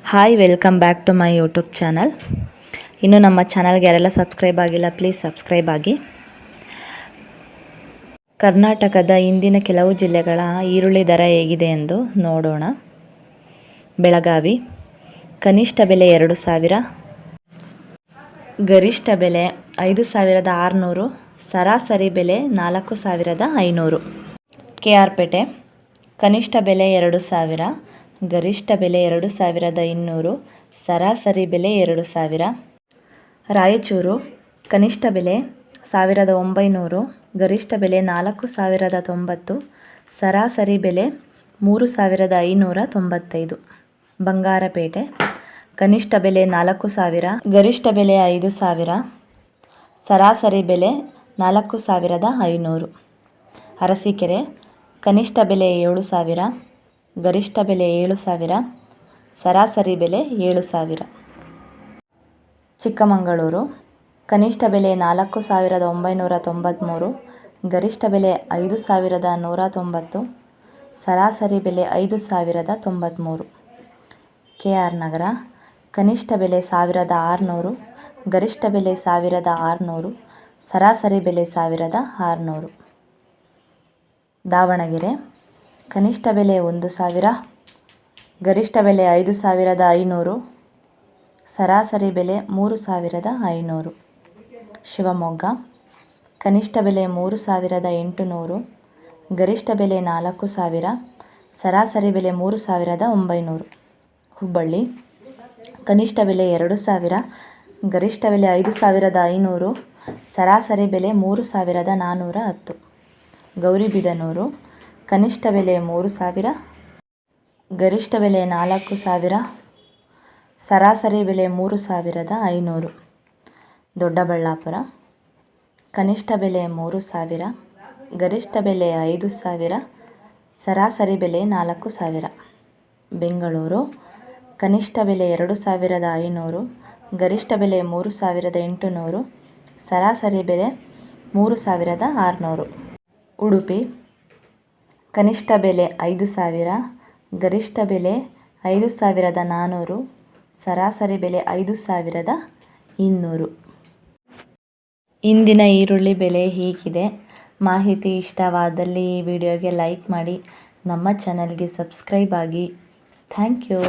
Hi, welcome back to my YouTube channel. ಇನ್ನೂ ನಮ್ಮ ಚಾನಲ್ಗೆ ಯಾರೆಲ್ಲ ಸಬ್ಸ್ಕ್ರೈಬ್ ಆಗಿಲ್ಲ, ಪ್ಲೀಸ್ ಸಬ್ಸ್ಕ್ರೈಬ್ ಆಗಿ. ಕರ್ನಾಟಕದ ಇಂದಿನ ಕೆಲವು ಜಿಲ್ಲೆಗಳ ಈರುಳ್ಳಿ ದರ ಹೇಗಿದೆ ಎಂದು ನೋಡೋಣ. ಬೆಳಗಾವಿ ಕನಿಷ್ಠ ಬೆಲೆ 2,000, ಗರಿಷ್ಠ ಬೆಲೆ 5,600, ಸರಾಸರಿ ಬೆಲೆ 4,500. KR ಪೇಟೆ ಕನಿಷ್ಠ ಬೆಲೆ 2,000, ಗರಿಷ್ಠ ಬೆಲೆ 2,200, ಸರಾಸರಿ ಬೆಲೆ 2,000. ರಾಯಚೂರು ಕನಿಷ್ಠ ಬೆಲೆ 1,900, ಗರಿಷ್ಠ ಬೆಲೆ 4,090, ಸರಾಸರಿ ಬೆಲೆ 3,595. ಬಂಗಾರಪೇಟೆ ಕನಿಷ್ಠ ಬೆಲೆ 4,000, ಗರಿಷ್ಠ ಬೆಲೆ 5,000, ಸರಾಸರಿ ಬೆಲೆ 4,500. ಅರಸೀಕೆರೆ ಕನಿಷ್ಠ ಬೆಲೆ 7,000, ಗರಿಷ್ಠ ಬೆಲೆ 7,000, ಸರಾಸರಿ ಬೆಲೆ 7,000. ಚಿಕ್ಕಮಗಳೂರು ಕನಿಷ್ಠ ಬೆಲೆ 4,993, ಗರಿಷ್ಠ ಬೆಲೆ 5,190, ಸರಾಸರಿ ಬೆಲೆ 5,093. KR ನಗರ ಕನಿಷ್ಠ ಬೆಲೆ 1,600, ಗರಿಷ್ಠ ಬೆಲೆ 1,600, ಸರಾಸರಿ ಬೆಲೆ 1,600. ದಾವಣಗೆರೆ ಕನಿಷ್ಠ ಬೆಲೆ 1,000, ಗರಿಷ್ಠ ಬೆಲೆ 5,500, ಸರಾಸರಿ ಬೆಲೆ 3,500. ಶಿವಮೊಗ್ಗ ಕನಿಷ್ಠ ಬೆಲೆ 3,800, ಗರಿಷ್ಠ ಬೆಲೆ 4,000, ಸರಾಸರಿ ಬೆಲೆ 3,900. ಹುಬ್ಬಳ್ಳಿ ಕನಿಷ್ಠ ಬೆಲೆ 2,000, ಗರಿಷ್ಠ ಬೆಲೆ 5,500, ಸರಾಸರಿ ಬೆಲೆ 3,410. ಗೌರಿಬಿದನೂರು ಕನಿಷ್ಠ ಬೆಲೆ 3,000, ಗರಿಷ್ಠ ಬೆಲೆ 4,000, ಸರಾಸರಿ ಬೆಲೆ 3,500. ದೊಡ್ಡಬಳ್ಳಾಪುರ ಕನಿಷ್ಠ ಬೆಲೆ 3,000, ಗರಿಷ್ಠ ಬೆಲೆ 5,000, ಸರಾಸರಿ ಬೆಲೆ 4,000. ಬೆಂಗಳೂರು ಕನಿಷ್ಠ ಬೆಲೆ 2,500, ಗರಿಷ್ಠ ಬೆಲೆ 3,800, ಸರಾಸರಿ ಬೆಲೆ 3,600. ಉಡುಪಿ ಕನಿಷ್ಠ ಬೆಲೆ 5,000, ಗರಿಷ್ಠ ಬೆಲೆ 5,400, ಸರಾಸರಿ ಬೆಲೆ 5,200. ಇಂದಿನ ಈರುಳ್ಳಿ ಬೆಲೆ ಹೀಗಿದೆ. ಮಾಹಿತಿ ಇಷ್ಟವಾದಲ್ಲಿ ಈ ವಿಡಿಯೋಗೆ ಲೈಕ್ ಮಾಡಿ, ನಮ್ಮ ಚಾನಲ್ಗೆ ಸಬ್ಸ್ಕ್ರೈಬ್ ಆಗಿ. Thank you.